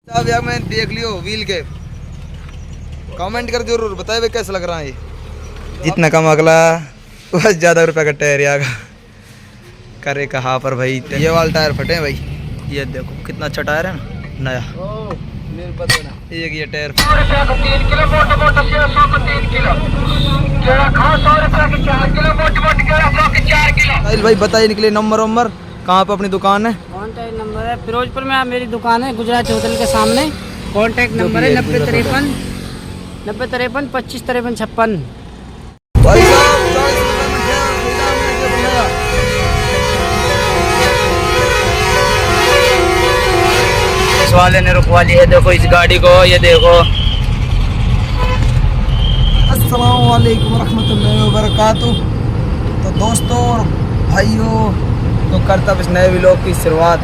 अब यार मैं देख लियो व्हील के, कमेंट कर जरूर बताए भाई कैसा लग रहा है ये। जितना कम अगला बस ज़्यादा रुपये का टायर आगा करे कहाँ पर भाई। ये वाला टायर फटे हैं भाई, ये देखो कितना अच्छा टायर है ना नया। एक ये टायर भाई बताइए निकले नंबर वंबर कहाँ पे अपनी दुकान है? कॉन्टैक्ट नंबर है फिरोजपुर में मेरी दुकान है, गुजरात होटल के सामने। कॉन्टैक्ट नंबर है 9053 2553 56। इस वाले ने रुकवा ली है, देखो इस गाड़ी को, ये देखो। अस्सलाम वालेकुम रहमतुल्लाहि व बरकातुहू। तो दोस्तों और भाइयों, तो करता इस नए व्लॉग की शुरुआत।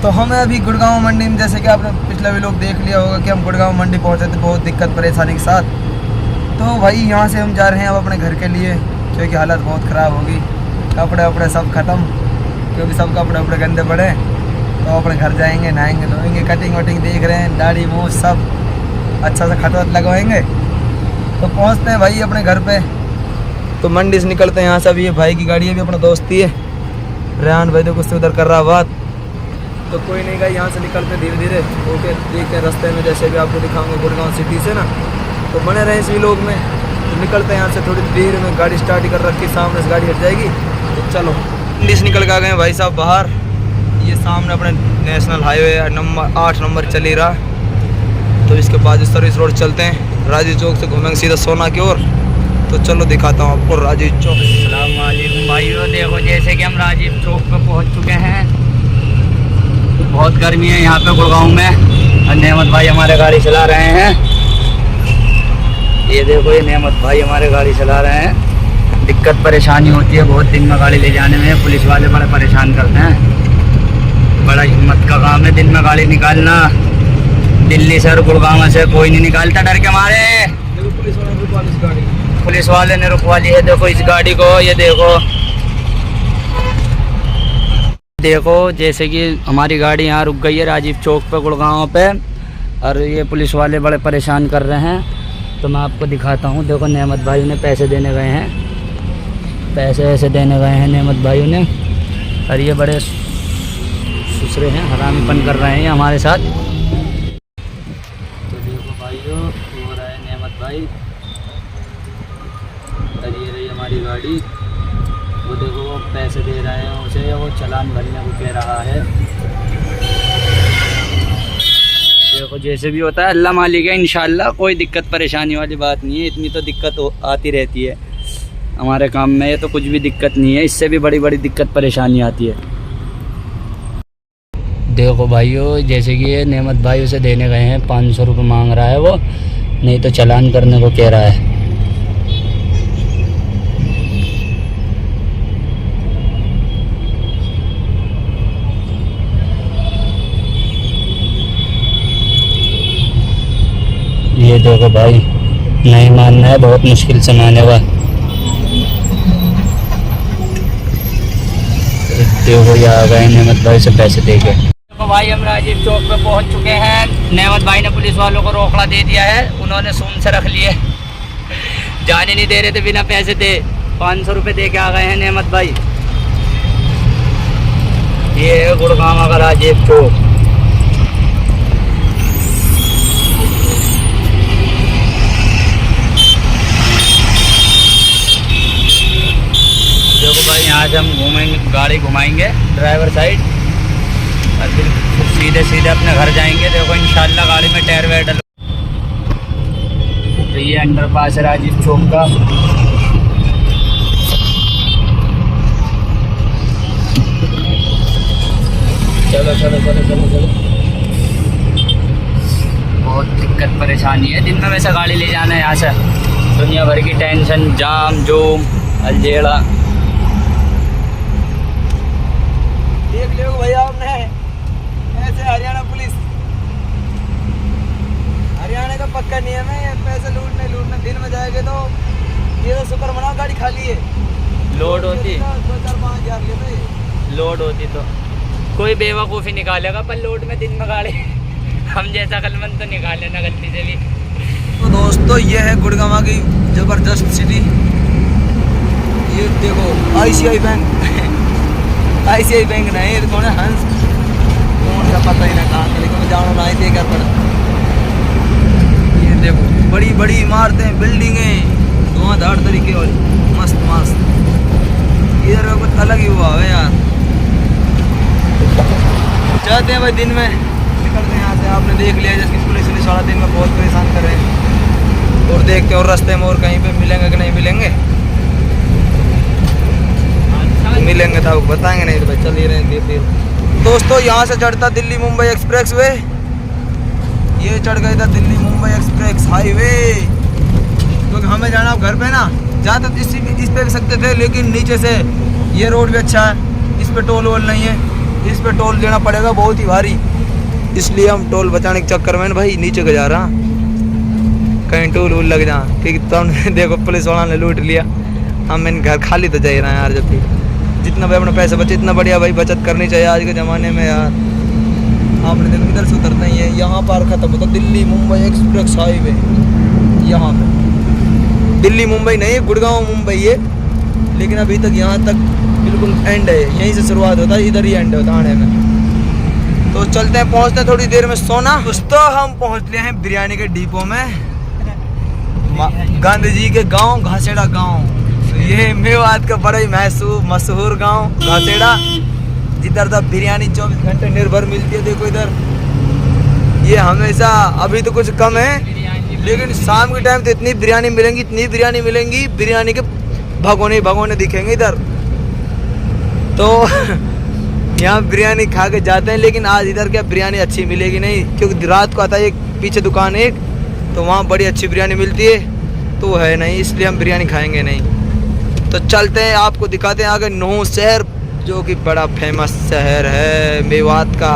तो हमें अभी गुड़गांव मंडी में, जैसे कि आपने पिछला व्लॉग देख लिया होगा कि हम गुड़गांव मंडी पहुंचे थे बहुत दिक्कत परेशानी के साथ। तो भाई यहाँ से हम जा रहे हैं अब अपने घर के लिए, क्योंकि हालत बहुत ख़राब होगी। कपड़े वपड़े सब ख़त्म, क्योंकि सब कपड़े वपड़े गंदे पड़े। तो अपने घर जाएंगे, नहाएंगे धोएंगे, कटिंग वटिंग देख रहे हैं, दाढ़ी मूँछ सब अच्छा सा खत लगवाएंगे। तो पहुँचते हैं भाई अपने घर पे। तो मंडी से निकलते हैं यहाँ से। अभी ये भाई की गाड़ी है, भी अपना दोस्ती है रेहान भाई, तो कुछ उधर कर रहा बात। तो कोई नहीं गई, यहाँ से निकलते धीरे धीरे ओके। देखते हैं रास्ते में, जैसे भी आपको दिखाऊंगा गुड़गांव सिटी से ना, तो बने रहे इसी लोग में। तो निकलते हैं यहाँ से थोड़ी देर में। गाड़ी स्टार्ट कर रखी, सामने से गाड़ी हट जाएगी। तो चलो मंडी से निकल के आ गए भाई साहब बाहर। ये सामने अपने नेशनल हाईवे नंबर 8 नंबर चल ही रहा। तो इसके बाद सर्विस रोड चलते हैं, राजीव चौक से घूमेंगे सीधा सोना की ओर। तो चलो दिखाता हूँ आपको राजीव चौक। अस्सलाम वालेकुम भाइयों, देखो जैसे कि हम राजीव चौक पे पहुँच चुके हैं। बहुत गर्मी है यहाँ पे गुड़गांव में, और नेमत भाई हमारे गाड़ी चला रहे हैं। ये देखो, ये नेमत भाई हमारे गाड़ी चला रहे हैं। दिक्कत परेशानी होती है बहुत दिन में गाड़ी ले जाने में, पुलिस वाले बड़े परेशान करते हैं। बड़ा हिम्मत का काम है दिन में गाड़ी निकालना। दिल्ली से और गुड़गांव से कोई नहीं निकालता डर के मारे। पुलिस वाले ने रुकवा ली है, देखो इस गाड़ी को, ये देखो। देखो जैसे कि हमारी गाड़ी यहाँ रुक गई है राजीव चौक पे गुड़गांव पे, और ये पुलिस वाले बड़े परेशान कर रहे हैं। तो मैं आपको दिखाता हूँ। देखो नेमत भाई ने पैसे देने गए हैं, पैसे ऐसे देने गए हैं नेमत भाई ने, और ये बड़े सुसरे हैं, हरामीपन कर रहे हैं हमारे साथ। तो देखो भाइयों, हो रहा है नेमत भाई, और ये रही हमारी गाड़ी। वो देखो वो पैसे दे रहे हैं उसे, वो चालान भरने को कह रहा है। देखो जैसे भी होता है अल्लाह मालिक है, इंशाल्लाह कोई दिक्कत परेशानी वाली बात नहीं है। इतनी तो दिक्कत आती रहती है हमारे काम में, ये तो कुछ भी दिक्कत नहीं है, इससे भी बड़ी बड़ी दिक्कत परेशानी आती है। देखो भाइयों, जैसे कि ये नेमत भाई उसे देने गए हैं, 500 रुपये मांग रहा है वो, नहीं तो चालान करने को कह रहा है। ये देखो भाई, नहीं मानना है, बहुत मुश्किल से मानेगा। देखो ये आ गए नेमत भाई से पैसे देके। देखो भाई, हम राजीव चौक पे पहुंच चुके हैं। नेमत भाई ने पुलिस वालों को रोकड़ा दे दिया है, उन्होंने सून से रख लिए, जाने नहीं दे रहे थे बिना पैसे दे। 500 रुपये दे के आ गए हैं नेमत भाई। ये है गुड़गांव का राजीव चौक। देखो भाई, यहाँ से हम घूमेंगे, गाड़ी घुमाएंगे ड्राइवर साइड, और फिर सीधे सीधे अपने घर जाएंगे। देखो इंशाल्लाह गाड़ी में टायर वेयर डल। तो ये अंडरपास है राजीव चौक का। चलो चलो चलो चलो चलो। बहुत दिक्कत परेशानी है दिन में वैसे गाड़ी ले जाना है यहाँ से, दुनिया भर की टेंशन, जाम जूम अलजेड़ा। देख लियो भैया आपने, ऐसे हरियाणा पुलिस, हरियाणा का पक्का नियम है, पैसे लूटने दिन में जाएंगे तो ये तो शुक्र मनाओ गाड़ी खाली है। लोड होती 2-4-5 हज़ार लेते, लोड होती तो कोई बेवकूफ़ी निकालेगा, पर लोड में दिन में गाड़ी हम जैसा कलमन तो निकाल लेना गलती से भी। तो दोस्तों ये है गुड़गांव की जबरदस्त सिटी। ये देखो ICI बैंक ICI बैंक नहीं, ये कौन है? हंस कौन सा पता ही ना कहाँ, लेकिन जानो ना ही क्या पड़ा। ये देखो बड़ी बड़ी इमारतें, बिल्डिंगें, धुआंधार तरीके वाली, मस्त मस्त। इधर का कुछ अलग ही हुआ है यार। जाते हैं भाई, दिन में निकलते हैं यहाँ से। आपने देख लिया जैसे पुलिस ने सारा दिन में बहुत परेशान कर रहे हैं। और देखते हैं और रास्ते में और कहीं पे मिलेंगे कि नहीं मिलेंगे। मिलेंगे तो आपको बताएंगे, नहीं तो भाई चल ही रहे हैं। दोस्तों यहाँ से चढ़ता दिल्ली मुंबई एक्सप्रेस वे। ये चढ़ गए था दिल्ली मुंबई एक्सप्रेस हाईवे, क्योंकि हमें जाना घर पे ना। जहाँ तक इस पे भी सकते थे, लेकिन नीचे से ये रोड भी अच्छा है, इस पे टोल वोल नहीं है। इस पे टोल देना पड़ेगा बहुत ही भारी, इसलिए हम टोल बचाने के चक्कर में भाई नीचे को जा रहा, कहीं टोल वोल लग जा। क्योंकि तुमने देखो पुलिस वाला ने लूट लिया, हम इन घर खाली तो जा ही रहे हैं यार। जब भी जितना भाई अपना पैसे बचे इतना बढ़िया भाई बचत करनी चाहिए आज के ज़माने में यार। आपने देखो इधर से उतरते ही है, यहाँ पर ख़त्म होता दिल्ली मुंबई एक्सप्रेस हाईवे। यहाँ पे दिल्ली मुंबई नहीं है, गुड़गांव मुंबई है, लेकिन अभी तक यहाँ तक बिल्कुल एंड है। यहीं से शुरुआत होता है, इधर ही एंड होता है आने में। तो चलते हैं, पहुँचते हैं थोड़ी देर में। सोना दोस्तों हम पहुँच गए हैं बिरयानी के डिपो में, गांधी जी के गांव घासेड़ा गांव। ये मेवात का बड़ा ही मशहूर गांव घासेड़ा, जिधर तक बिरयानी 24 घंटे निर्भर मिलती है। देखो इधर ये हमेशा, अभी तो कुछ कम है, लेकिन शाम के टाइम तो इतनी बिरयानी मिलेंगी, इतनी बिरयानी मिलेंगी, बिरयानी के भगोने भगोने दिखेंगे इधर। तो यहाँ बिरयानी खा के जाते हैं, लेकिन आज इधर क्या बिरयानी अच्छी मिलेगी नहीं, क्योंकि रात को आता है एक पीछे दुकान एक, तो वहाँ बड़ी अच्छी बिरयानी मिलती है, तो वो है नहीं, इसलिए हम बिरयानी खाएंगे नहीं। तो चलते हैं, आपको दिखाते हैं आगे नुहू शहर, जो कि बड़ा फेमस शहर है मेवात का।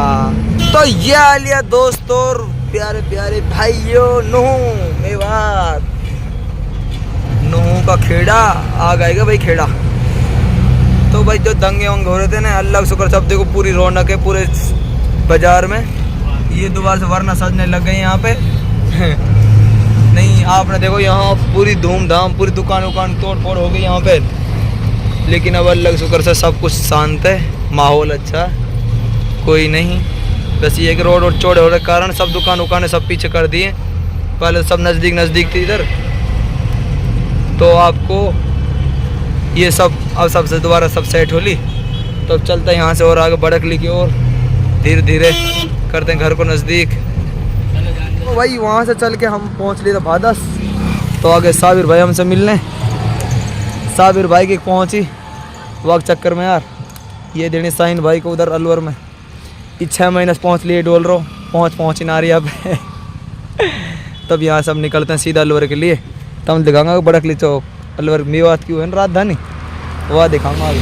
तो ये आ लिया दोस्तों प्यारे प्यारे भाइयों, नुहू मेवात, नुहू का खेड़ा आ गएगा भाई, खेड़ा। तो भाई जो दंगे वंगे हो रहे थे ना, अल्लाह का शुक्र सब देखो पूरी रौनक है पूरे बाजार में। ये दोबारा से वरना सजने लग गए यहाँ पे नहीं आपने देखो यहाँ पूरी धूमधाम, पूरी दुकान उकान तोड़ फोड़ हो गई यहाँ पे, लेकिन अब अल्लाह के शुक्र से सब कुछ शांत है, माहौल अच्छा, कोई नहीं। बस ये कि रोड चौड़े होने के कारण सब दुकान उकानें सब पीछे कर दिए, पहले सब नज़दीक नज़दीक थी इधर। तो आपको ये सब अब सबसे दोबारा सब सेट हो ली। तो अब चलते हैं यहाँ से और आगे बड़कली की ओर, धीरे धीरे करते हैं घर को नज़दीक। तो भाई वहाँ से चल के हम पहुँच लिए थे भादस। तो आगे साबिर भाई हमसे मिलने, साबिर भाई की पहुँची वक्त चक्कर में यार, ये देने साइन भाई को उधर अलवर में 6 महीने से पहुँच लिए डोल रो, पहुँच ही ना रही अब तब यहाँ से हम निकलते हैं सीधा अलवर के लिए। तो हम दिखाऊंगा बड़कली चौक, अलवर मेवात की है ना राजधानी, वह दिखाऊंगा आगे।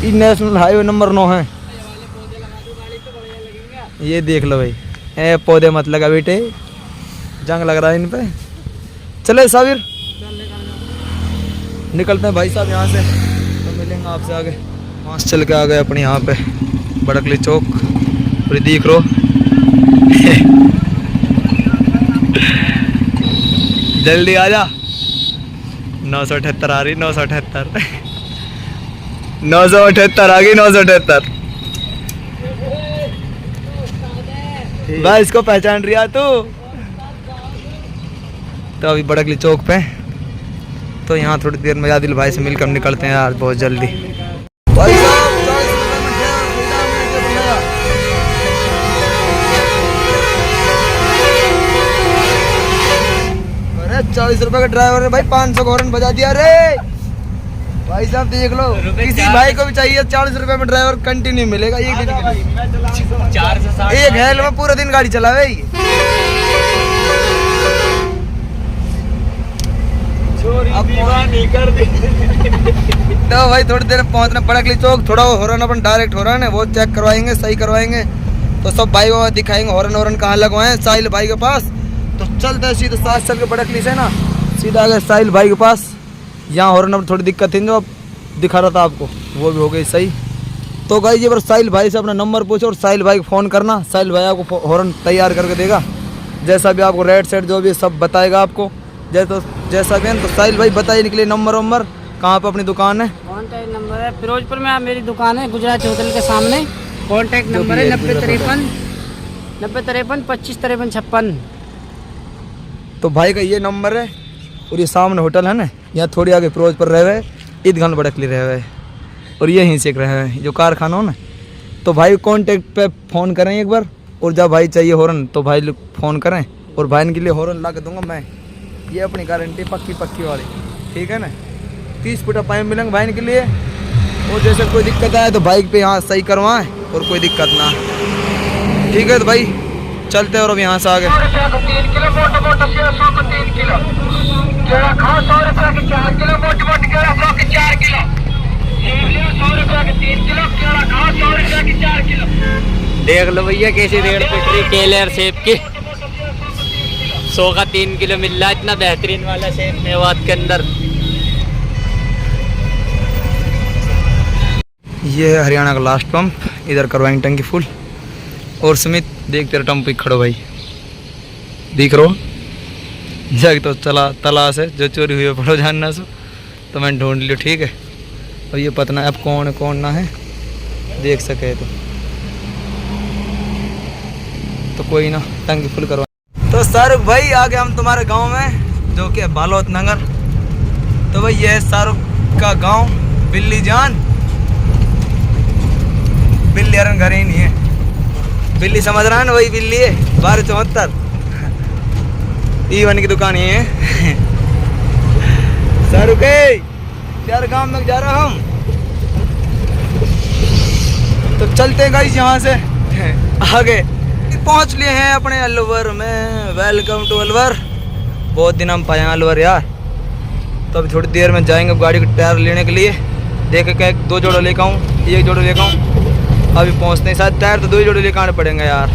ये नेशनल हाईवे नंबर 9 है, ये देख लो भाई। ए पौधे मत लगा बेटे, जंग लग रहा है इन पे। चले साबिर निकलते हैं भाई साहब यहाँ से, तो मिलेंगे आपसे आगे। वहाँ से चल के आ गए अपने यहाँ पे बड़कली चौक, पूरी दिख रो जल्दी आ जा। 978 आ रही, 978 978 आ गई, 978 भाई इसको पहचान रही तू। तो अभी बड़कली चौक पे, तो यहाँ थोड़ी देर में आदिल भाई से मिलकर निकलते हैं यार बहुत जल्दी। भाई साहब 40 रुपए का ड्राइवर ने भाई 500 का हॉर्न बजा दिया रे। भाई साहब देख लो, किसी भाई को भी चाहिए 40 रुपए में ड्राइवर कंटिन्यू मिलेगा। एक दिन एक हेल में पूरा दिन गाड़ी चलावे। तो भाई थोड़ी देर पहुंचना बड़कली चौक, थोड़ा हॉर्न अपन डायरेक्ट हॉर्न है वो चेक करवाएंगे, सही करवाएंगे। तो सब भाई वो दिखाएंगे हॉर्न कहाँ लगवाए साहिल भाई के पास। तो चलते हैं सीधा साथ चल के बड़कली से ना सीधा आ गए साहिल भाई के पास। यहाँ हॉर्न थोड़ी दिक्कत थी जो अब दिखा रहा था आपको, वो भी हो गई सही। तो गाइस ये बार साहिल भाई से अपना नंबर पूछो और साहिल भाई को फ़ोन करना। साहिल भाई आपको हॉर्न तैयार करके देगा, जैसा भी आपको रेट सेट जो भी सब बताएगा आपको। जैसा भी है तो साहिल भाई बताइए निकले नंबर वंबर कहाँ पर अपनी दुकान है। कॉन्टैक्ट नंबर है फिरोजपुर में मेरी दुकान है, गुजरात होटल के सामने। कॉन्टैक्ट नंबर है 9053 तो भाई का ये नंबर है और ये सामने होटल है ना, यहाँ थोड़ी आगे फिरोजपुर रह रहे ईदगाह बड़कली रह रहे और ये यहीं से रहे हैं जो कारखाना हो ना। तो भाई कॉन्टैक्ट पे फ़ोन करें एक बार, और जब भाई चाहिए हॉर्न तो भाई लोग फ़ोन करें और भाई के लिए हॉर्न ला के दूंगा मैं। ये अपनी गारंटी पक्की वाली, ठीक है ना। 30 फुट पाइप मिलेंगे भाई के लिए, और जैसे कोई दिक्कत आए तो बाइक पे यहाँ सही करवाएं और कोई दिक्कत ना। ठीक है तो भाई चलते हैं और अब यहाँ से आगे। 3 किलो मोटा 3 किलो केला खाओ 100 रुपया के 4 किलो मोटी केला खाओ के 4 किलो 100 रुपया के 3 किलो केला खाओ 100 रुपया के 4 किलो। देख लो भैया कैसी रेट पिट रही केले और सेब की। 100 का 3 किलो मिल रहा है, इतना बेहतरीन वाला सेब मेवात के अंदर। ये है हरियाणा का लास्ट पंप, इधर करवाएंगे टंकी फुल। और सुमित देख तेरा टंप खड़ो भाई, दिख रो जग तो चला तलाश है जो चोरी हुई है पड़ो जानना सो, तो मैंने ढूंढ लियो। ठीक है और ये पता अब कौन है कौन ना है देख सके तो कोई ना टंकी फुल करवा। तो शाहरुख भाई आ गए हम तुम्हारे गांव में जो कि है बालोत नगर। तो भाई ये है शाहरुख का गांव बिल्ली जान। बिल्ली अरन घर ही नहीं है, बिल्ली समझ रहा है ना, वही बिल्ली है 1274 E1 की दुकान ही है। शाहरुख यार गांव में जा रहा हम, तो चलते हैं गाइस यहाँ से आगे। पहुँच लिए हैं अपने अलवर में। Welcome to Alwar. बहुत दिन हम पाए अलवर यार। तो अभी थोड़ी देर में जाएंगे गाड़ी का टायर लेने के लिए। देखे क्या 2 जोड़े लेकर आऊँ, 1 जोड़े लेकर आऊँ। अभी पहुँचते हैं शायद, टायर तो 2 जोड़े लेकर आने पड़ेंगे यार।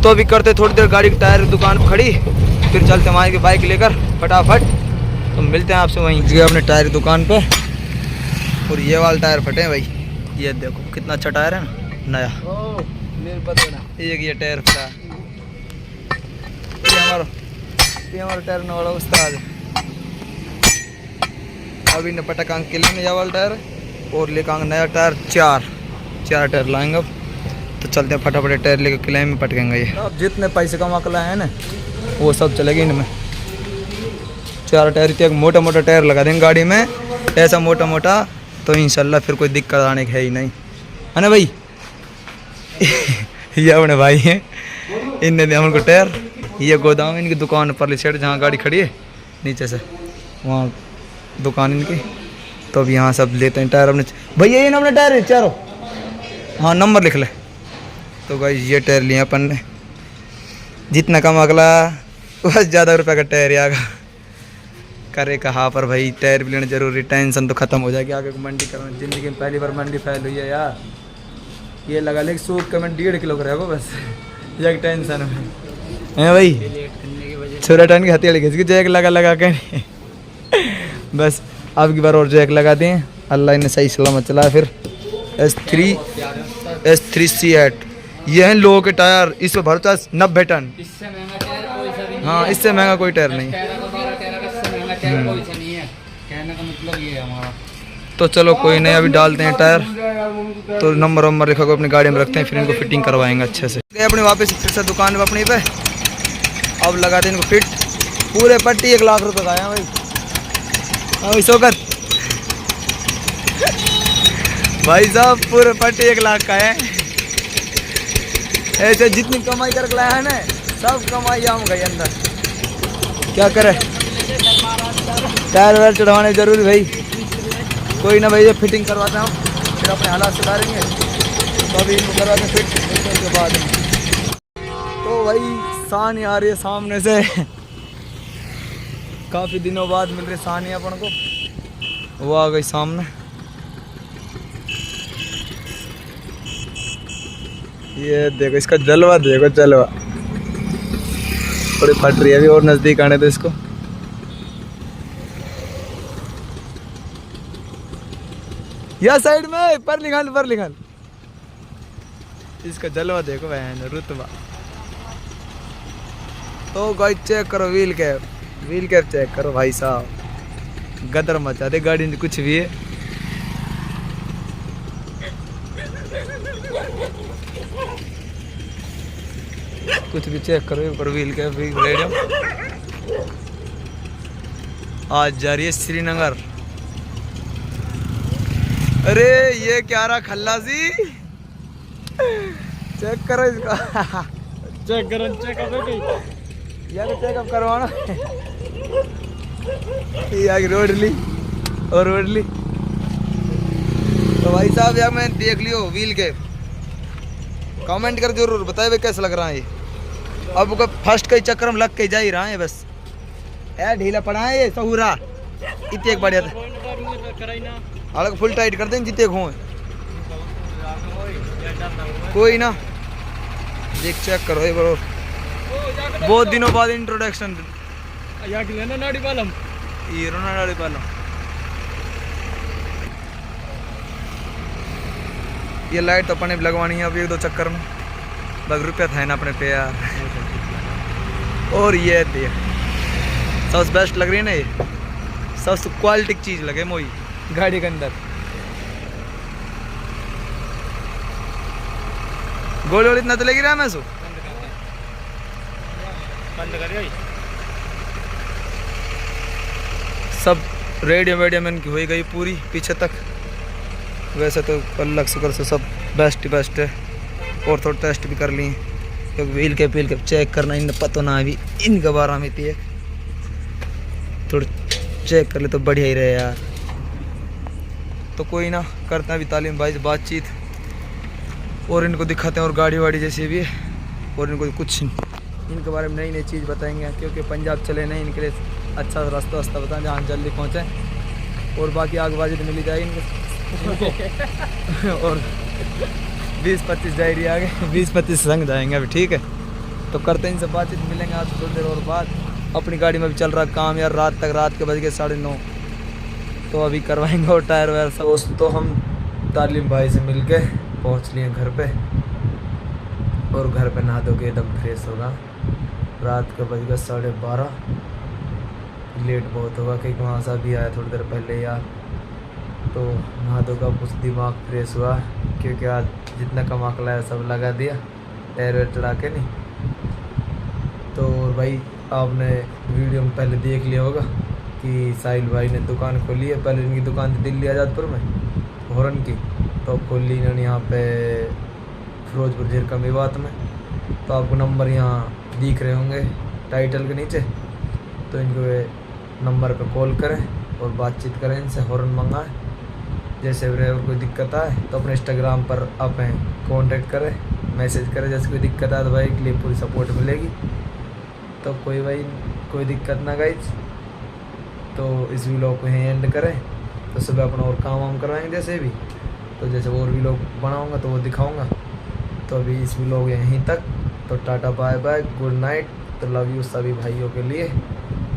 तो अभी करते थोड़ी देर गाड़ी की टायर दुकान पर खड़ी, फिर चलते हमारे की बाइक लेकर फटाफट। तो मिलते हैं आपसे वहीं जी अपने टायर की दुकान पे। और ये वाला टायर फटे हैं भाई, ये देखो कितना अच्छा टायर है ना नया। एक ये टायर फटा, ये हमारा टायर न वाला उस्ताद। अभी न पटकांग के लिए ये वाला टायर और लेकर नया टायर 4 टायर लाएंगे अब। तो चलते हैं फटाफट टायर लेकर किले में पटकेंगे। ये अब जितने पैसे कमा के लाए हैं ना वो सब चलेंगे इनमें। 4 टायर एक मोटा मोटा टायर लगा देंगे गाड़ी में, ऐसा मोटा तो इंशाल्लाह फिर कोई दिक्कत आने की है ही नहीं, है ना भाई। ये अपने भाई हैं, इनने दिया हमको टायर। ये गोदाम इनकी दुकान पर सेट जहाँ गाड़ी खड़ी है नीचे से वहाँ दुकान इनकी। तो अब यहाँ सब लेते हैं टायर अपने। भैया ये ना अपने टायर है चारों, हाँ नंबर लिख ले। तो भाई ये टायर लिए अपन ने, जितना कम अगला बस ज़्यादा रुपये का टायर आगा करे कहाँ पर भाई। टायर भी लेना जरूरी, टेंशन तो ख़त्म हो जाएगी आगे को मंडी करना। ज़िंदगी में पहली बार मंडी फैल हुई है यार। ये लगा ले सूख का मैं 1.5 किलो का रहेगा बस, एक टेंशन है भाई। छोटा टन की हथियार खींच के जैक लगा के बस अब की बार और जैक लगा दें। अल्लाह ने सही सलामत चलाया। फिर S3C8 ये हैं लोगों के टायर, इस पर भरता 90 टन। हाँ इससे महंगा कोई टायर नहीं। तो चलो कोई नहीं, अभी डालते हैं टायर। तो नंबर लिखा को अपनी गाड़ी में रखते हैं, फिर इनको फिटिंग करवाएंगे अच्छे से। अपनी वापस फिर से दुकान पे अपनी पे अब लगाते हैं इनको फिट। पूरे पट्टी 1 लाख रुपए का आया भाई। हाँ शौकत भाई साहब पूरे पट्टी 1 लाख का है। ऐसे जितनी कमाई कर लाया है ना सब कमाई हम गई अंदर। क्या करे, टायर वायर चढ़वाने जरूरी भाई। कोई ना भाई ये फिटिंग करवाता हूँ, फिर अपने हालात सुधारेंगे। तो अभी इनको करवाते हैं फिट, उसके बाद तो भाई सानी आ रही है सामने से। काफ़ी दिनों बाद मिल रही सानी अपन को, वो आ गई सामने। ये देखो इसका जलवा, देखो जलवा थोड़ी फट रही है अभी, और नज़दीक आने दो इसको। या साइड में पर निकाल इसका जलवा देखो बहन रुतबा। तो गाइस चेक करो व्हील कैप चेक करो भाई साहब, गदर मचा दे गाड़ी में कुछ भी है। कुछ भी चेक करो ऊपर व्हील कैप भी रेडियम। आज जा रही है श्रीनगर। अरे ये क्या रहा खल्लासी, चेक करो इसका। यार चेकअप करवाना। ये रोड ली। तो भाई साहब यार मैं देख लियो व्हील के, कमेंट कर जरूर बताए भाई कैसा लग रहा है ये। अब फर्स्ट कई चक्कर में लग के जा ही रहा है बस, यार ढीला पड़ा है ये सहूरा इतने एक बढ़िया था। अलग फुल टाइट कर दें जितने हो कोई ना, देख चेक करो ये बरो। बहुत दिनों बाद इंट्रोडक्शन नाड़ी पालम। ये लाइट तो अपने भी लगवानी है अभी 1-2 चक्कर में, बस रुपया था ना अपने पे यार। और ये देख सबसे बेस्ट लग रही है ना, ये सबसे क्वालिटी की चीज़ लगे मोई गाड़ी के अंदर। गोली वोली इतना तो लगी रहा मैं सो सब रेडियो वेडियो में इनकी हो गई पूरी पीछे तक। वैसे तो अल्लाह के शुक्र से सब बेस्ट है, और थोड़ा टेस्ट भी कर लिए क्योंकि व्हील के चेक करना इन पता ना अभी इनके बारे में थी, थोड़ा चेक कर ले तो बढ़िया ही रहे यार। तो कोई ना, करते हैं अभी तालीम भाई से बातचीत और इनको दिखाते हैं और गाड़ी वाड़ी जैसी भी है, और इनको कुछ इनके बारे में नई चीज़ बताएंगे क्योंकि पंजाब चले नहीं, इनके लिए अच्छा रास्ता बताएं जहाँ जल्दी पहुँचें, और बाकी आगबाजी तो मिली जाए इनको। और 20-25 डायरी आ गए, 20-25 संग जाएंगे अभी, ठीक है। तो करते हैं इनसे बातचीत, मिलेंगे आज थोड़ी देर और बाद। अपनी गाड़ी में भी चल रहा काम यार, रात के बज गए 9:30, तो अभी करवाएंगे और टायर वायर सब। दोस्तों हम तालीम भाई से मिल के पहुँच लिए घर पे, और घर पे नहा धो के एकदम फ्रेश होगा। रात के बज गए 12:30, लेट बहुत होगा क्योंकि वहाँ से अभी आया थोड़ी देर पहले यार। तो नहा धो का कुछ दिमाग फ्रेश हुआ क्योंकि आज जितना कमा के लाया सब लगा दिया टायर वायर चढ़ा के नहीं। तो भाई आपने वीडियो में पहले देख लिया होगा कि साहिल भाई ने दुकान खोली है। पहले इनकी दुकान थी दिल्ली आज़ादपुर में हॉर्न की, तो खोल ली इन्होंने यहाँ पे फिरोजपुर झीरका मेवात में। तो आपको नंबर यहाँ दिख रहे होंगे टाइटल के नीचे, तो इनको नंबर पे कॉल करें और बातचीत करें इनसे, हॉर्न मंगाएं। जैसे ड्राइवर कोई दिक्कत आए तो अपने इंस्टाग्राम पर आप कांटेक्ट करें, मैसेज करें। जैसे कोई दिक्कत आए तो भाई के लिए पूरी सपोर्ट मिलेगी। तो कोई दिक्कत ना गाइज, तो इस व्लॉग को यहीं एंड करें। तो सुबह अपना और काम वाम करवाएंगे जैसे भी, तो जैसे और व्लॉग बनाऊंगा तो वो दिखाऊंगा। तो अभी इस व्लॉग यहीं तक, तो tata bye bye, good night. तो लव यू सभी भाइयों के लिए,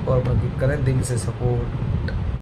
और बाकी करें दिल से सपोर्ट।